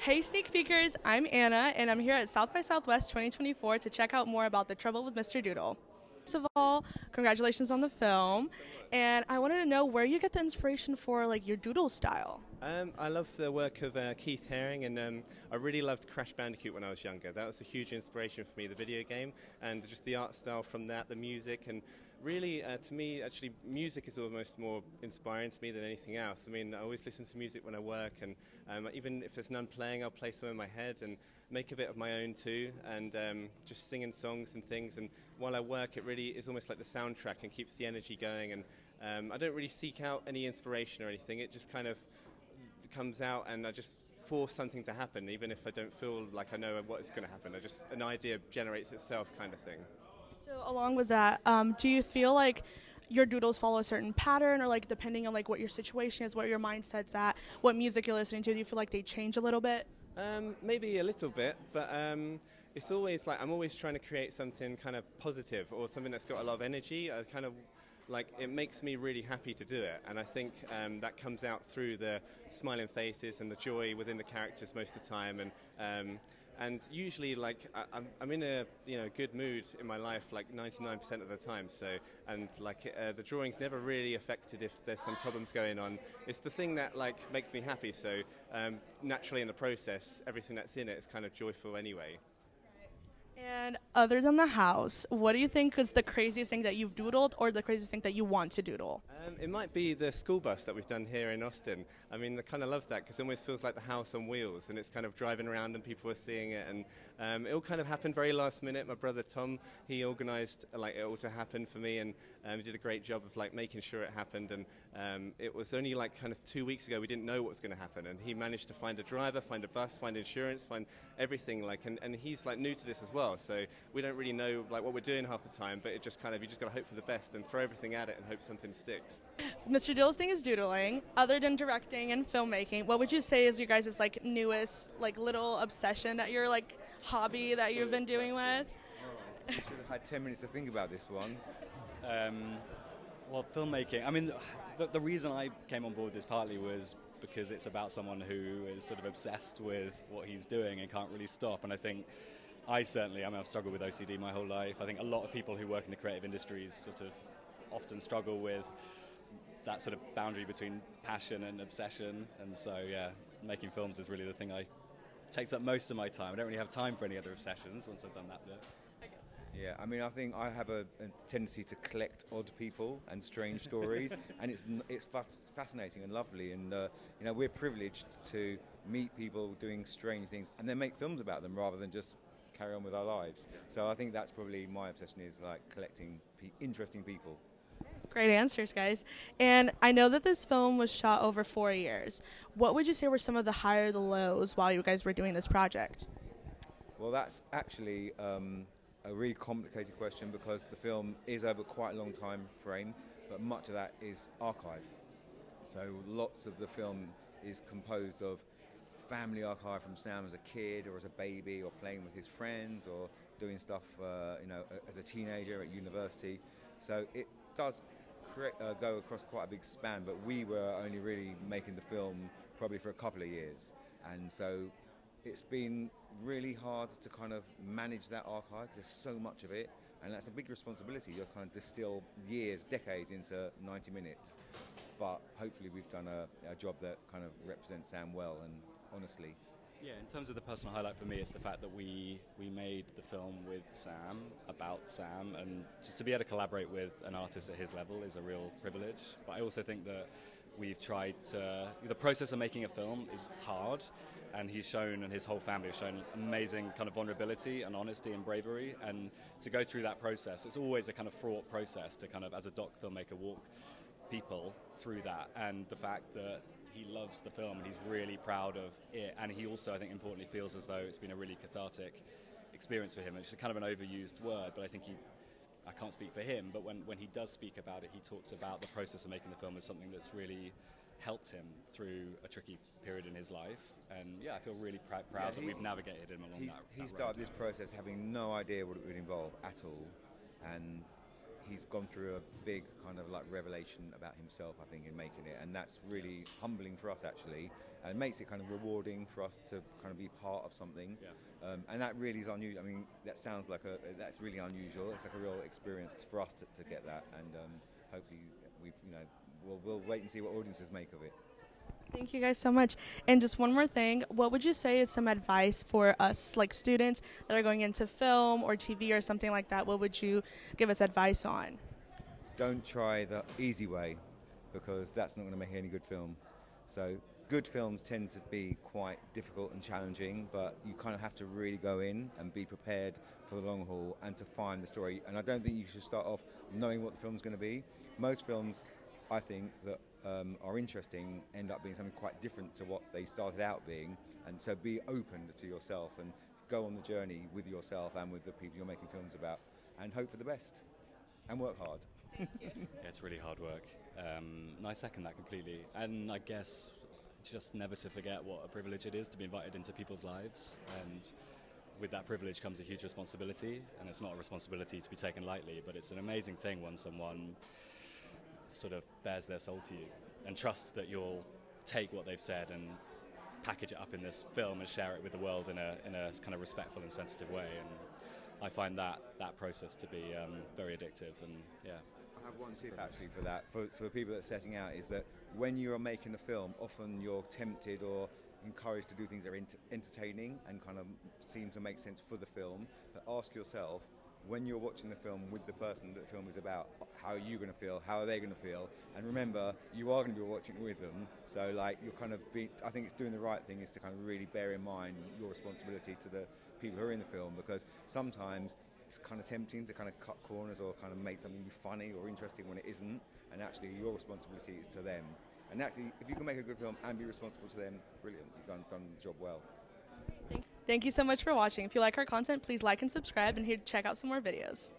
Hey Sneak Peekers, I'm Anna and I'm here at South by Southwest 2024 to check out more about The Trouble with Mr. Doodle. First of all, congratulations on the film. And I wanted to know where you get the inspiration for like your doodle style. I love the work of Keith Haring, and I really loved Crash Bandicoot when I was younger. That was a huge inspiration for me, the video game, and just the art style from that, the music, and really, to me, actually, music is almost more inspiring to me than anything else. I mean, I always listen to music when I work, and even if there's none playing, I'll play some in my head and make a bit of my own too, and just singing songs and things. And while I work, it really is almost like the soundtrack and keeps the energy going. And I don't really seek out any inspiration or anything. It just kind of comes out, and I just force something to happen, even if I don't feel like I know what is going to happen. An idea generates itself, kind of thing. So along with that, do you feel like your doodles follow a certain pattern or like depending on like what your situation is, what your mindset's at, what music you're listening to, do you feel like they change a little bit? Maybe a little bit, but it's always like I'm always trying to create something kind of positive or something that's got a lot of energy. I kind of like it makes me really happy to do it, and I think that comes out through the smiling faces and the joy within the characters most of the time. And usually, like I'm in a good mood in my life, like 99% of the time. So, and like the drawing's never really affected if there's some problems going on. It's the thing that like makes me happy. So naturally, in the process, everything that's in it is kind of joyful anyway. And other than the house, what do you think is the craziest thing that you've doodled or the craziest thing that you want to doodle? It might be the school bus that we've done here in Austin. I mean, I kind of love that because it almost feels like the house on wheels, and it's kind of driving around and people are seeing it. And it all kind of happened very last minute. My brother Tom, he organised like it all to happen for me, and he did a great job of like making sure it happened. And it was only like kind of 2 weeks ago we didn't know what was going to happen, and he managed to find a driver, find a bus, find insurance, find everything. Like, and he's like new to this as well, so we don't really know like what we're doing half the time. But it just kind of you just got to hope for the best and throw everything at it and hope something sticks. Mr. Doodle's thing is doodling. Other than directing and filmmaking, what would you say is your guys' like newest like little obsession that your like hobby that you've been doing with? I should have had 10 minutes to think about this one. Well, filmmaking. I mean, the reason I came on board this partly was because it's about someone who is sort of obsessed with what he's doing and can't really stop. And I think I've struggled with OCD my whole life. I think a lot of people who work in the creative industries sort of often struggle with that sort of boundary between passion and obsession. And so, yeah, making films is really the thing takes up most of my time. I don't really have time for any other obsessions once I've done that bit. Yeah, I mean, I think I have a tendency to collect odd people and strange stories, and it's fascinating and lovely. And we're privileged to meet people doing strange things and then make films about them rather than just carry on with our lives. So I think that's probably my obsession, is like collecting interesting people. Great answers, guys. And I know that this film was shot over 4 years. What would you say were some of the higher, the lows while you guys were doing this project? Well, that's actually a really complicated question because the film is over quite a long time frame, but much of that is archive. So lots of the film is composed of family archive from Sam as a kid or as a baby or playing with his friends or doing stuff as a teenager at university. So it does go across quite a big span, but we were only really making the film probably for a couple of years, and so it's been really hard to kind of manage that archive because there's so much of it, and that's a big responsibility. You kind of distill years, decades into 90 minutes, but hopefully we've done a job that kind of represents Sam well and honestly. Yeah, in terms of the personal highlight for me, it's the fact that we made the film with Sam, about Sam, and just to be able to collaborate with an artist at his level is a real privilege. But I also think that the process of making a film is hard, and he's shown, and his whole family has shown, amazing kind of vulnerability and honesty and bravery. And to go through that process, it's always a kind of fraught process to kind of, as a doc filmmaker, walk people through that. And the fact that he loves the film and he's really proud of it, and he also, I think, importantly feels as though it's been a really cathartic experience for him. It's kind of an overused word, but I think I can't speak for him, but when he does speak about it, he talks about the process of making the film as something that's really helped him through a tricky period in his life. And yeah, I feel really proud that we've navigated him along that He road. started this process having no idea what it would involve at all, and he's gone through a big kind of like revelation about himself, I think, in making it, and that's really humbling for us actually, and makes it kind of rewarding for us to kind of be part of something. Yeah. And that really is unusual. I mean, that sounds like that's really unusual. It's like a real experience for us to get that, and hopefully we'll wait and see what audiences make of it. Thank you guys so much. And just one more thing, what would you say is some advice for us, like students that are going into film or TV or something like that? What would you give us advice on? Don't try the easy way, because that's not going to make any good film. So good films tend to be quite difficult and challenging, but you kind of have to really go in and be prepared for the long haul and to find the story. And I don't think you should start off knowing what the film's going to be. Most films, I think, that are interesting end up being something quite different to what they started out being, and so be open to yourself and go on the journey with yourself and with the people you're making films about, and hope for the best and work hard. Thank you. Yeah, it's really hard work. And I second that completely. And I guess just never to forget what a privilege it is to be invited into people's lives. And with that privilege comes a huge responsibility. And it's not a responsibility to be taken lightly, but it's an amazing thing when someone sort of bears their soul to you and trusts that you'll take what they've said and package it up in this film and share it with the world in a kind of respectful and sensitive way. And I find that process to be very addictive. And yeah. I have one tip actually for that, for people that are setting out, is that when you are making a film, often you're tempted or encouraged to do things that are entertaining and kind of seem to make sense for the film. But ask yourself, when you're watching the film with the person that the film is about, how are you going to feel? How are they going to feel? And remember, you are going to be watching it with them. So like you're kind of I think it's doing the right thing is to kind of really bear in mind your responsibility to the people who are in the film, because sometimes it's kind of tempting to kind of cut corners or kind of make something be funny or interesting when it isn't, and actually your responsibility is to them. And actually, if you can make a good film and be responsible to them, brilliant, you've done the job well. Thank you so much for watching. If you like our content, please like and subscribe, and here to check out some more videos.